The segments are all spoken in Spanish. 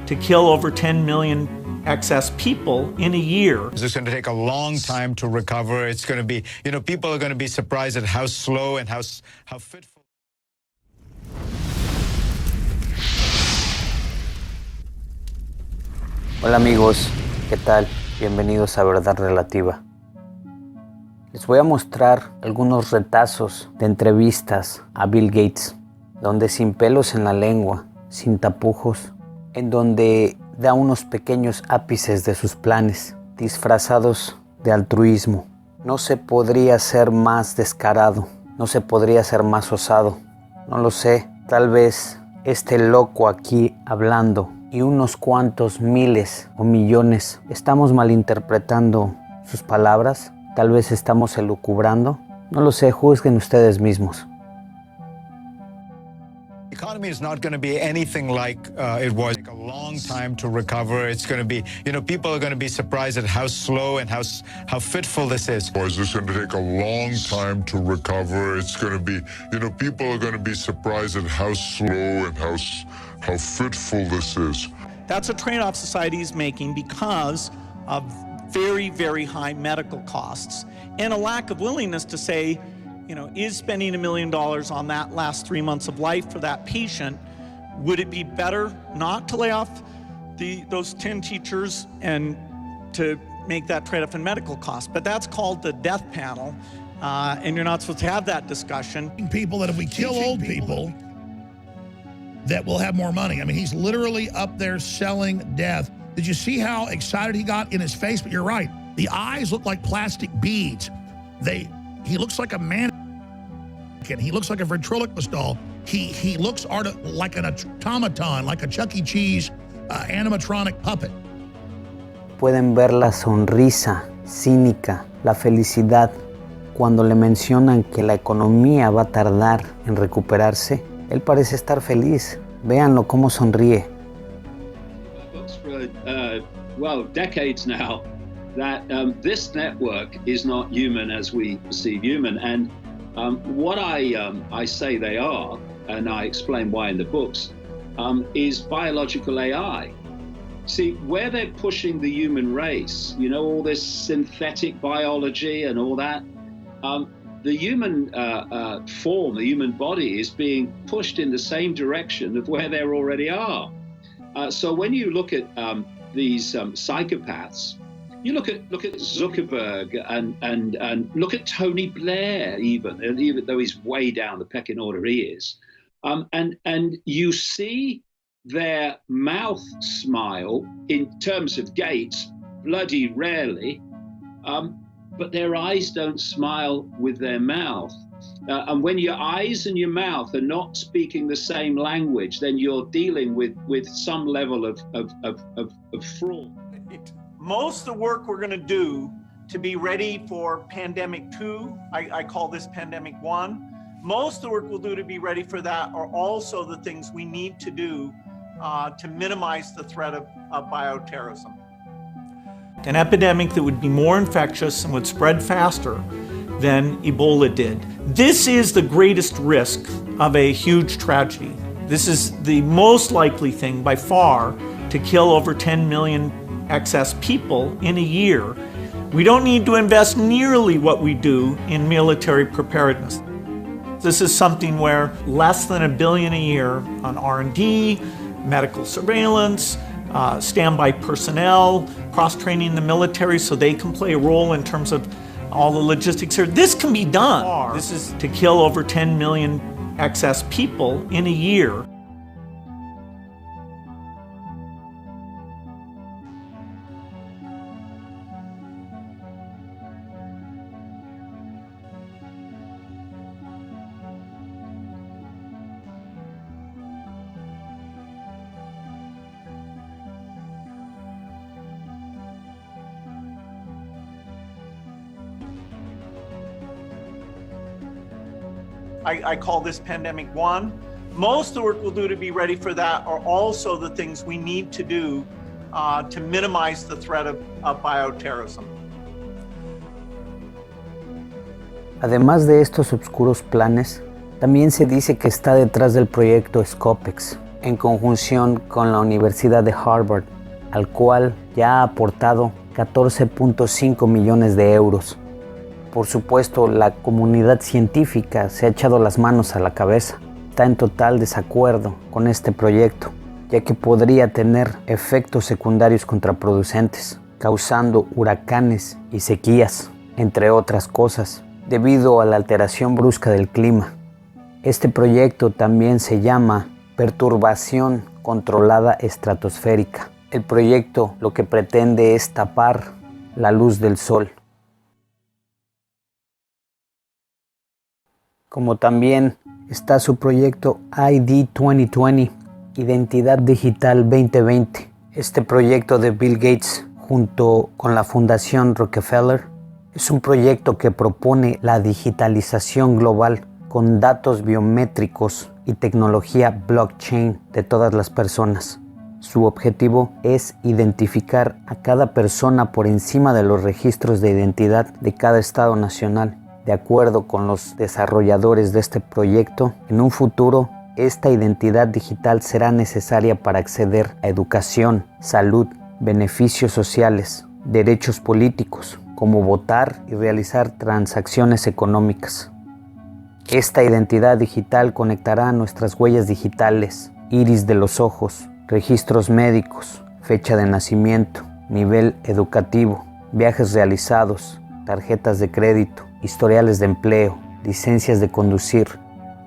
to kill over 10 million excess people in a year. It's going to take a long time to recover. It's going to be, people are going to be surprised at how slow and how fitful. Hola amigos, ¿qué tal? Bienvenidos a Verdad Relativa. Les voy a mostrar algunos retazos de entrevistas a Bill Gates, donde sin pelos en la lengua, sin tapujos, en donde da unos pequeños ápices de sus planes, disfrazados de altruismo. No se podría ser más descarado, no se podría ser más osado. No lo sé, tal vez este loco aquí hablando y unos cuantos miles o millones estamos malinterpretando sus palabras, tal vez estamos elucubrando. No lo sé, juzguen ustedes mismos. The economy is not going to be anything like it was. Take a long time to recover. It's going to be, people are going to be surprised at how slow and how fitful this is. Is this going to take a long time to recover? It's going to be, people are going to be surprised at how slow and how fitful this is. That's a trade-off society is making because of very, very high medical costs and a lack of willingness to say, is spending $1 million on that last 3 months of life for that patient, would it be better not to lay off those 10 teachers and to make that trade-off in medical costs? But that's called the death panel, and you're not supposed to have that discussion. People that if we kill old people, that will have more money. I mean, he's literally up there selling death. Did you see how excited he got in his face? But you're right. The eyes look like plastic beads. He looks like a mannequin. He looks like a ventriloquist doll. He looks like an automaton, like a Chuck E. Cheese animatronic puppet. Pueden ver la sonrisa cínica, la felicidad, cuando le mencionan que la economía va a tardar en recuperarse. Él parece estar feliz. Véanlo cómo sonríe. Well, decades now, that this network is not human as we perceive human. And what I say they are, and I explain why in the books, is biological AI. See, where they're pushing the human race, all this synthetic biology and all that, the human form, the human body is being pushed in the same direction of where they already are. So when you look at these psychopaths, you look at Zuckerberg and look at Tony Blair even though he's way down the pecking order he is, and you see their mouth smile in terms of Gates bloody rarely, but their eyes don't smile with their mouth. And when your eyes and your mouth are not speaking the same language, then you're dealing with some level of fraud. Most of the work we're going to do to be ready for pandemic 2, I call this pandemic 1, most of the work we'll do to be ready for that are also the things we need to do to minimize the threat of bioterrorism. An epidemic that would be more infectious and would spread faster than Ebola did. This is the greatest risk of a huge tragedy. This is the most likely thing by far to kill over 10 million excess people in a year. We don't need to invest nearly what we do in military preparedness. This is something where less than $1 billion a year on R&D, medical surveillance, standby personnel, cross-training the military so they can play a role in terms of all the logistics here. This can be done. This is to kill over 10 million excess people in a year. I call this pandemic 1. Most of the work we'll do to be ready for that are also the things we need to do to minimize the threat of bioterrorism. Además de estos oscuros planes, también se dice que está detrás del proyecto Scopex, en conjunción con la Universidad de Harvard, al cual ya ha aportado 14.5 millones de euros. Por supuesto, la comunidad científica se ha echado las manos a la cabeza. Está en total desacuerdo con este proyecto, ya que podría tener efectos secundarios contraproducentes, causando huracanes y sequías, entre otras cosas, debido a la alteración brusca del clima. Este proyecto también se llama perturbación controlada estratosférica. El proyecto lo que pretende es tapar la luz del sol. Como también está su proyecto ID 2020, Identidad Digital 2020. Este proyecto de Bill Gates junto con la Fundación Rockefeller es un proyecto que propone la digitalización global con datos biométricos y tecnología blockchain de todas las personas. Su objetivo es identificar a cada persona por encima de los registros de identidad de cada estado nacional. De acuerdo con los desarrolladores de este proyecto, en un futuro, esta identidad digital será necesaria para acceder a educación, salud, beneficios sociales, derechos políticos, como votar y realizar transacciones económicas. Esta identidad digital conectará nuestras huellas digitales, iris de los ojos, registros médicos, fecha de nacimiento, nivel educativo, viajes realizados, tarjetas de crédito, historiales de empleo, licencias de conducir,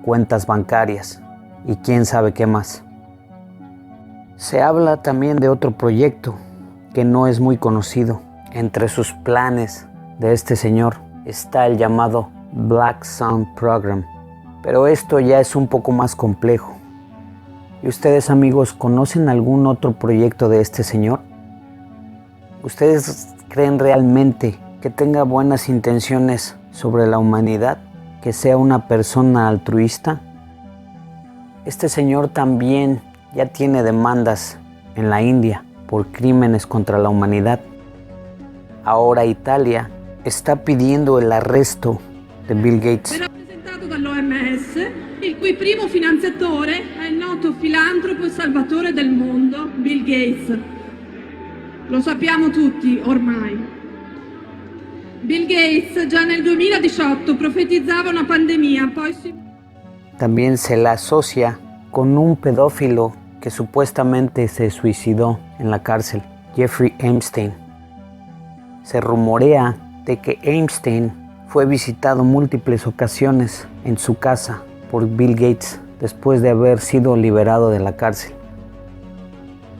cuentas bancarias y quién sabe qué más. Se habla también de otro proyecto que no es muy conocido. Entre sus planes de este señor está el llamado Black Sun Program, pero esto ya es un poco más complejo. ¿Y ustedes, amigos, conocen algún otro proyecto de este señor? ¿Ustedes creen realmente que tenga buenas intenciones sobre la humanidad? ¿Que sea una persona altruista? Este señor también ya tiene demandas en la India por crímenes contra la humanidad. Ahora Italia está pidiendo el arresto de Bill Gates. Rappresentato dall'OMS, il cui primo finanziatore è il noto filantropo e salvatore del mondo, Bill Gates. Lo sappiamo tutti ormai. Bill Gates già nel 2018 profetizzava una pandemia, poi También se la asocia con un pedófilo que supuestamente se suicidó en la cárcel, Jeffrey Epstein. Se rumorea de que Epstein fue visitado múltiples ocasiones en su casa por Bill Gates después de haber sido liberado de la cárcel.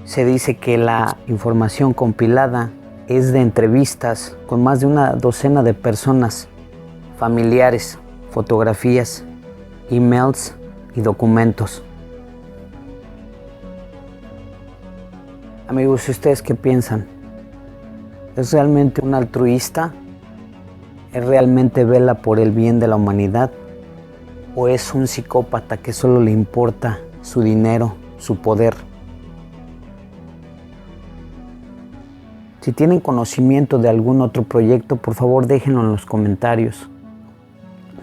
Se dice que la información compilada es de entrevistas con más de una docena de personas, familiares, fotografías, emails y documentos. Amigos, ¿ustedes qué piensan? ¿Es realmente un altruista? ¿Es realmente vela por el bien de la humanidad? ¿O es un psicópata que solo le importa su dinero, su poder? Si tienen conocimiento de algún otro proyecto, por favor déjenlo en los comentarios.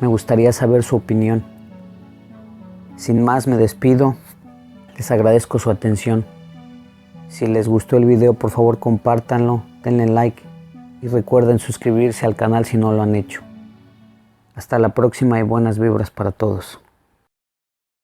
Me gustaría saber su opinión. Sin más, me despido. Les agradezco su atención. Si les gustó el video, por favor compártanlo, denle like y recuerden suscribirse al canal si no lo han hecho. Hasta la próxima y buenas vibras para todos.